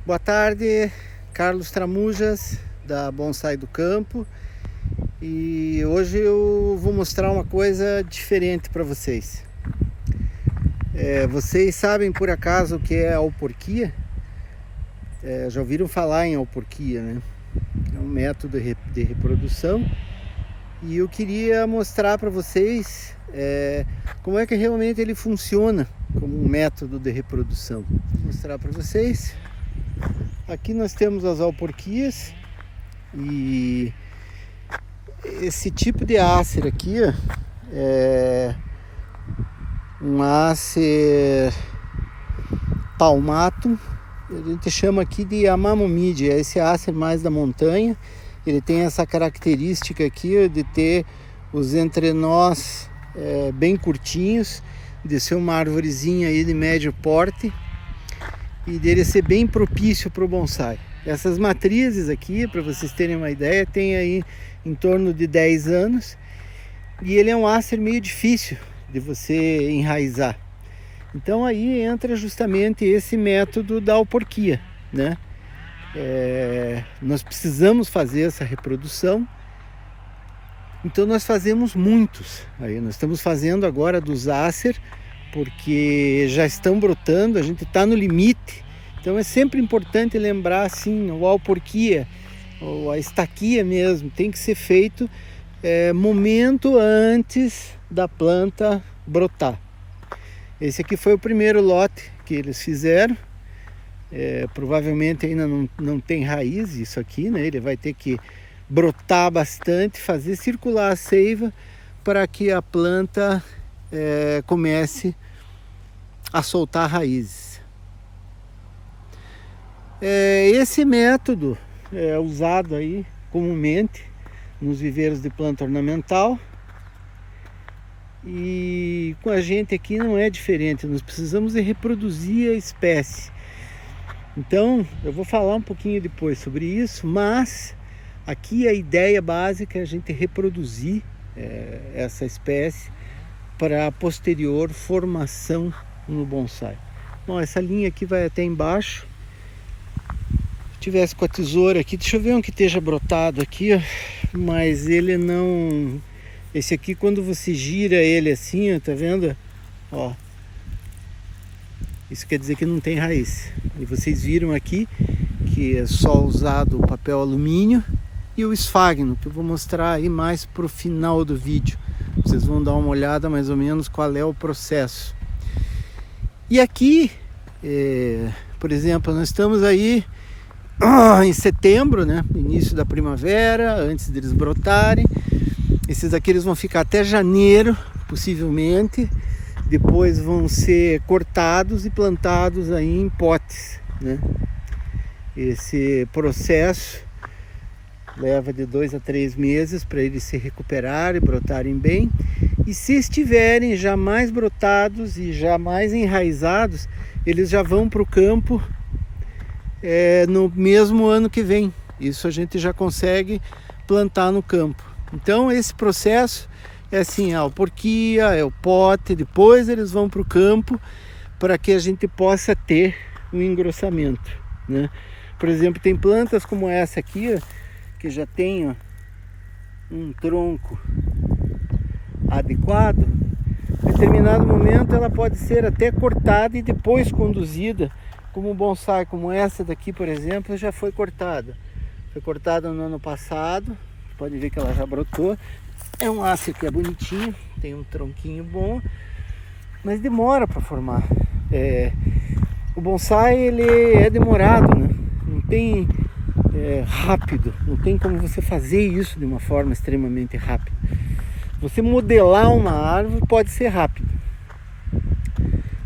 Boa tarde, Carlos Tramujas, da Bonsai do Campo. E hoje eu vou mostrar uma coisa diferente para vocês. Vocês sabem por acaso o que é a alporquia? Já ouviram falar em alporquia, né? É um método de reprodução. E eu queria mostrar para vocês como é que realmente ele funciona como um método de reprodução. Vou mostrar para vocês. Aqui nós temos as alporquias e esse tipo de Acer aqui é um Acer palmatum. A gente chama aqui de Amamomide, é esse Acer mais da montanha. Ele tem essa característica aqui de ter os entrenós bem curtinhos, de ser uma arvorezinha aí de médio porte e dele ser bem propício para o bonsai. Essas matrizes aqui, para vocês terem uma ideia, tem aí em torno de 10 anos e ele é um Acer meio difícil de você enraizar. Então aí entra justamente esse método da alporquia, né? Nós precisamos fazer essa reprodução, então nós fazemos muitos. Aí nós estamos fazendo agora dos Acer, porque já estão brotando, a gente está no limite. Então é sempre importante lembrar assim, o alporquia, ou a estaquia mesmo, tem que ser feito momento antes da planta brotar. Esse aqui foi o primeiro lote que eles fizeram. Provavelmente ainda não tem raiz isso aqui, né? Ele vai ter que brotar bastante, fazer circular a seiva para que a planta comece a soltar raízes. Esse método é usado aí comumente nos viveiros de planta ornamental. E com a gente aqui não é diferente, nós precisamos de reproduzir a espécie. Então eu vou falar um pouquinho depois sobre isso, mas aqui a ideia básica é a gente reproduzir essa espécie para a posterior formação no bonsai. Bom, essa linha aqui vai até embaixo. Se tivesse com a tesoura aqui, deixa eu ver um que esteja brotado aqui, ó, mas ele não... Esse aqui, quando você gira ele assim, ó, tá vendo? Ó, isso quer dizer que não tem raiz. E vocês viram aqui que é só usado o papel alumínio e o esfagno, que eu vou mostrar aí mais pro final do vídeo. Vocês vão dar uma olhada mais ou menos qual é o processo. E aqui, por exemplo, nós estamos aí em setembro, né? Início da primavera, antes deles brotarem. Esses aqui eles vão ficar até janeiro, possivelmente. Depois vão ser cortados e plantados aí em potes, né? Esse processo leva de 2 a 3 meses para eles se recuperarem e brotarem bem. E se estiverem já mais brotados e já mais enraizados, eles já vão para o campo no mesmo ano que vem. Isso a gente já consegue plantar no campo. Então esse processo é assim, a alporquia, é o pote, depois eles vão para o campo para que a gente possa ter um engrossamento, né? Por exemplo, tem plantas como essa aqui, ó, que já tem, ó, um tronco adequado. Em determinado momento ela pode ser até cortada e depois conduzida, como um bonsai como essa daqui, por exemplo, já foi cortada. Foi cortada no ano passado. Pode ver que ela já brotou. É um Acer que é bonitinho, tem um tronquinho bom, mas demora para formar. O bonsai ele é demorado, né? Não tem rápido, não tem como você fazer isso de uma forma extremamente rápida. Você modelar uma árvore pode ser rápido,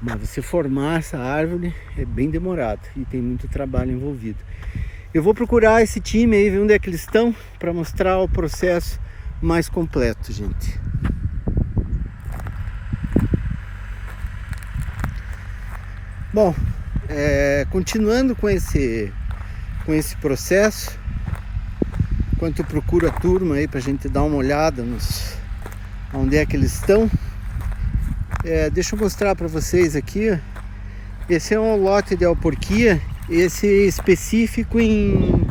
mas você formar essa árvore é bem demorado e tem muito trabalho envolvido. Eu vou procurar esse time aí, ver onde é que eles estão, para mostrar o processo mais completo, gente. Bom, continuando com esse processo, enquanto eu procuro a turma aí para a gente dar uma olhada onde é que eles estão, deixa eu mostrar para vocês aqui, ó. Esse é um lote de alporquia esse específico em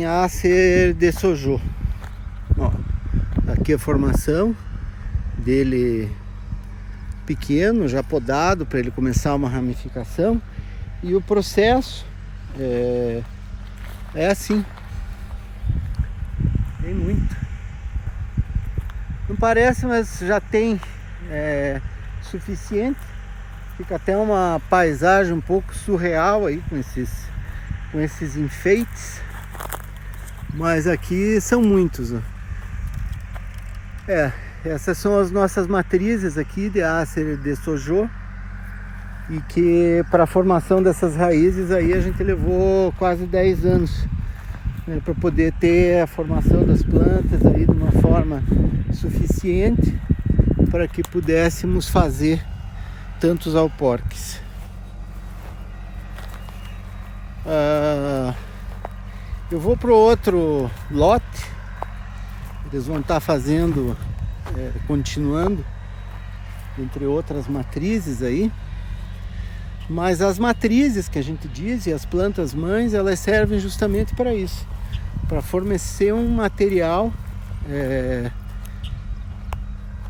Acer de Sojo. Ó, aqui a formação dele pequeno, já podado para ele começar uma ramificação, e o processo é assim. Tem muito. Não parece, mas já tem suficiente. Fica até uma paisagem um pouco surreal aí com esses enfeites. Mas aqui são muitos, ó. Essas são as nossas matrizes aqui de Acer de Sojo. E que para a formação dessas raízes aí a gente levou quase 10 anos, né, para poder ter a formação das plantas aí de uma forma suficiente para que pudéssemos fazer tantos alporques. Eu vou para o outro lote, eles vão estar fazendo, continuando, entre outras matrizes aí. Mas as matrizes que a gente diz e as plantas mães, elas servem justamente para isso, para fornecer um material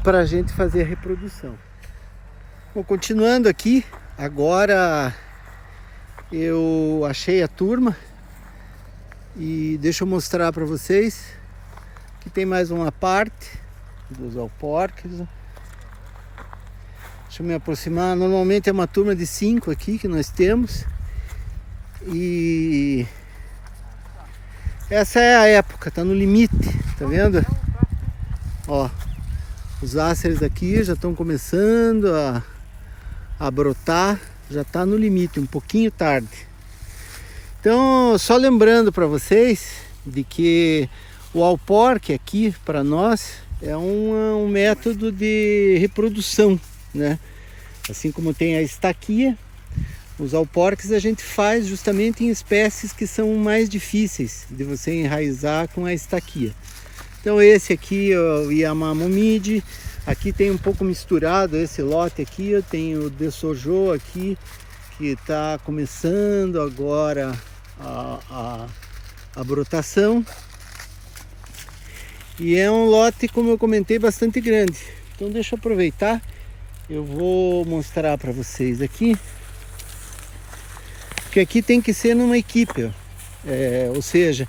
para a gente fazer a reprodução. Bom, continuando aqui, agora eu achei a turma e deixa eu mostrar para vocês que tem mais uma parte dos alporques. Deixa eu me aproximar. Normalmente é uma turma de 5 aqui que nós temos. E essa é a época, tá no limite, tá vendo? Ó, os áceres aqui já estão começando a brotar, já tá no limite, um pouquinho tarde. Então, só lembrando para vocês de que o alporque aqui para nós é um método de reprodução, né? Assim como tem a estaquia, os alporques a gente faz justamente em espécies que são mais difíceis de você enraizar com a estaquia. Então esse aqui é o Yamamomide, aqui tem um pouco misturado esse lote aqui, eu tenho o de Sojo aqui, que está começando agora a brotação. E é um lote, como eu comentei, bastante grande. Então deixa eu aproveitar. Eu vou mostrar para vocês aqui, que aqui tem que ser numa equipe, ou seja,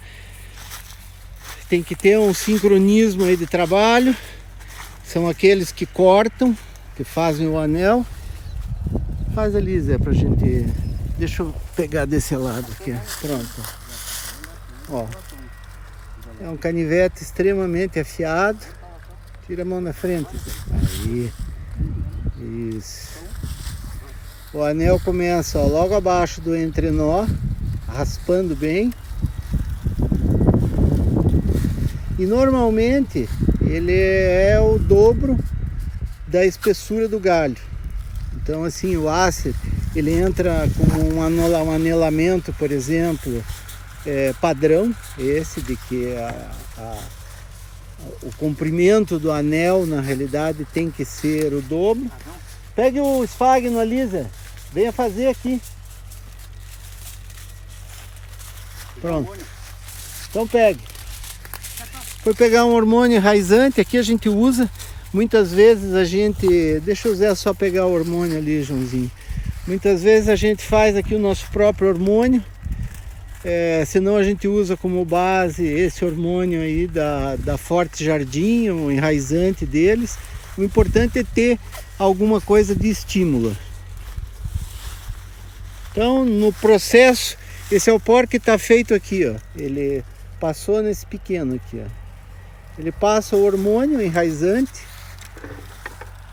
tem que ter um sincronismo aí de trabalho. São aqueles que cortam, que fazem o anel. Faz ali, Zé, pra gente. Deixa eu pegar desse lado aqui, pronto. Ó, é um canivete extremamente afiado. Tira a mão na frente, Zé. Aí. Isso. O anel começa, ó, logo abaixo do entrenó, raspando bem. E normalmente ele é o dobro da espessura do galho. Então assim, o Acer, ele entra como um anelamento, por exemplo, padrão, esse de que o comprimento do anel na realidade tem que ser o dobro. Pegue o esfagno ali, Zé. Venha fazer aqui. Pronto. Então pegue. Foi pegar um hormônio enraizante, aqui a gente usa. Muitas vezes a gente... Deixa o Zé só pegar o hormônio ali, Joãozinho. Muitas vezes a gente faz aqui o nosso próprio hormônio. Senão a gente usa como base esse hormônio aí da Forte Jardim, o enraizante deles. O importante é ter alguma coisa de estímulo. Então, no processo, esse alporque está feito aqui, ó. Ele passou nesse pequeno aqui, ó. Ele passa o hormônio enraizante.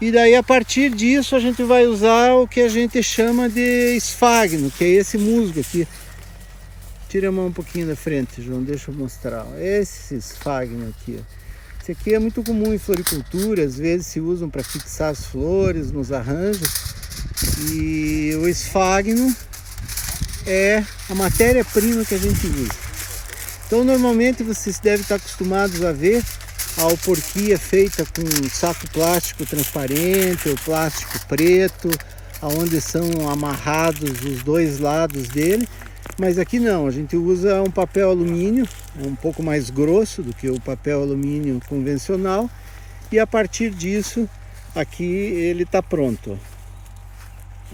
E daí, a partir disso, a gente vai usar o que a gente chama de esfagno, que é esse musgo aqui. Tira a mão um pouquinho da frente, João, deixa eu mostrar. Esse esfagno aqui, ó. Esse aqui é muito comum em floricultura, às vezes se usam para fixar as flores nos arranjos. E o esfagno é a matéria-prima que a gente usa. Então normalmente vocês devem estar acostumados a ver a alporquia feita com saco plástico transparente ou plástico preto, aonde são amarrados os dois lados dele, mas aqui não, a gente usa um papel alumínio, um pouco mais grosso do que o papel alumínio convencional, e a partir disso aqui ele está pronto.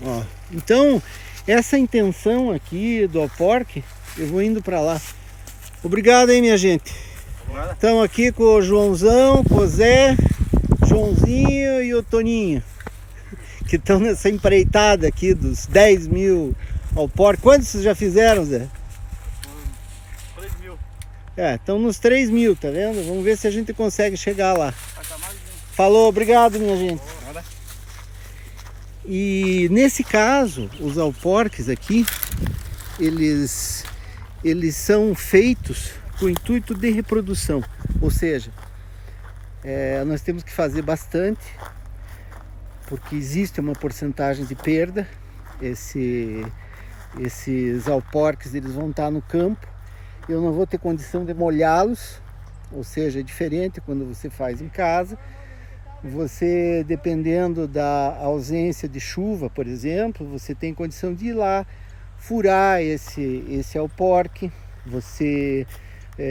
Ó, então essa intenção aqui do Alporque, eu vou indo para lá. Obrigado aí, minha gente. Estamos aqui com o Joãozão, com o Zé, Joãozinho e o Toninho, que estão nessa empreitada aqui dos 10 mil Alporque. Quantos vocês já fizeram, Zé? 3 mil. Estão nos 3 mil, tá vendo? Vamos ver se a gente consegue chegar lá. Falou, obrigado, minha gente. E nesse caso, os alporques aqui, eles são feitos com o intuito de reprodução. Ou seja, nós temos que fazer bastante, porque existe uma porcentagem de perda. Esses alporques, eles vão estar no campo. Eu não vou ter condição de molhá-los, ou seja, é diferente quando você faz em casa. Você, dependendo da ausência de chuva, por exemplo, você tem condição de ir lá, furar esse alporque, você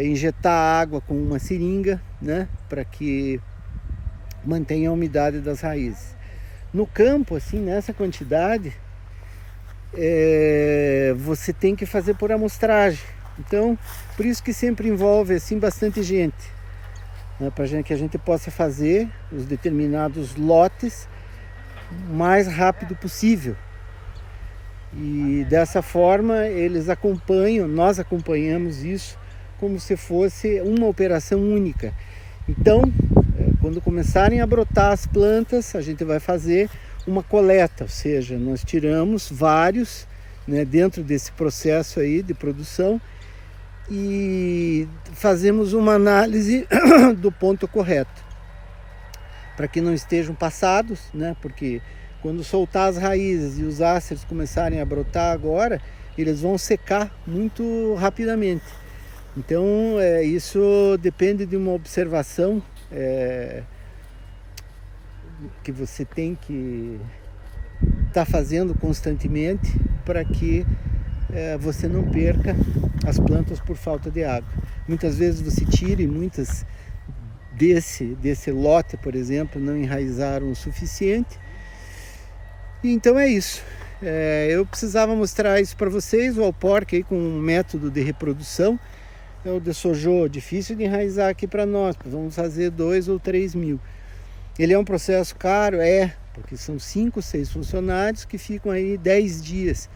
injetar água com uma seringa, né, para que mantenha a umidade das raízes. No campo, assim, nessa quantidade, você tem que fazer por amostragem. Então, por isso que sempre envolve assim bastante gente, né, para que a gente possa fazer os determinados lotes o mais rápido possível. E dessa forma eles acompanham, nós acompanhamos isso como se fosse uma operação única. Então, quando começarem a brotar as plantas, a gente vai fazer uma coleta, ou seja, nós tiramos vários, né, dentro desse processo aí de produção, e fazemos uma análise do ponto correto, para que não estejam passados, né? Porque quando soltar as raízes e os áceros começarem a brotar agora, eles vão secar muito rapidamente. Então isso depende de uma observação que você tem que estar fazendo constantemente, para que você não perca as plantas por falta de água. Muitas vezes você tira, e muitas desse lote, por exemplo, não enraizaram o suficiente. E então é isso. Eu precisava mostrar isso para vocês, o alporque aí com um método de reprodução. O de Sojô, difícil de enraizar aqui para nós, vamos fazer 2 ou 3 mil. Ele é um processo caro, porque são 5, 6 funcionários que ficam aí 10 dias.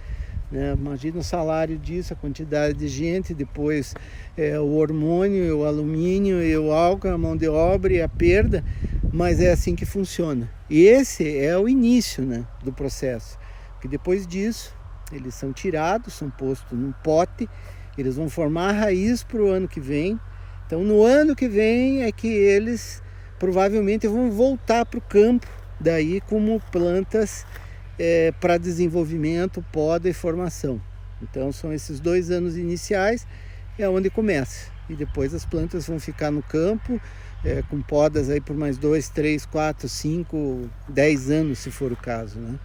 Imagina o salário disso, a quantidade de gente, depois o hormônio, o alumínio, o álcool, a mão de obra e a perda, mas é assim que funciona. E esse é o início, né, do processo, porque depois disso eles são tirados, são postos num pote, eles vão formar a raiz para o ano que vem. Então no ano que vem é que eles provavelmente vão voltar para o campo, daí como plantas para desenvolvimento, poda e formação. Então são esses 2 anos iniciais, é onde começa, e depois as plantas vão ficar no campo com podas aí por mais 2, 3, 4, 5, 10 anos, se for o caso, né?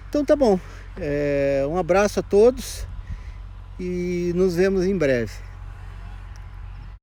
Então tá bom, um abraço a todos e nos vemos em breve.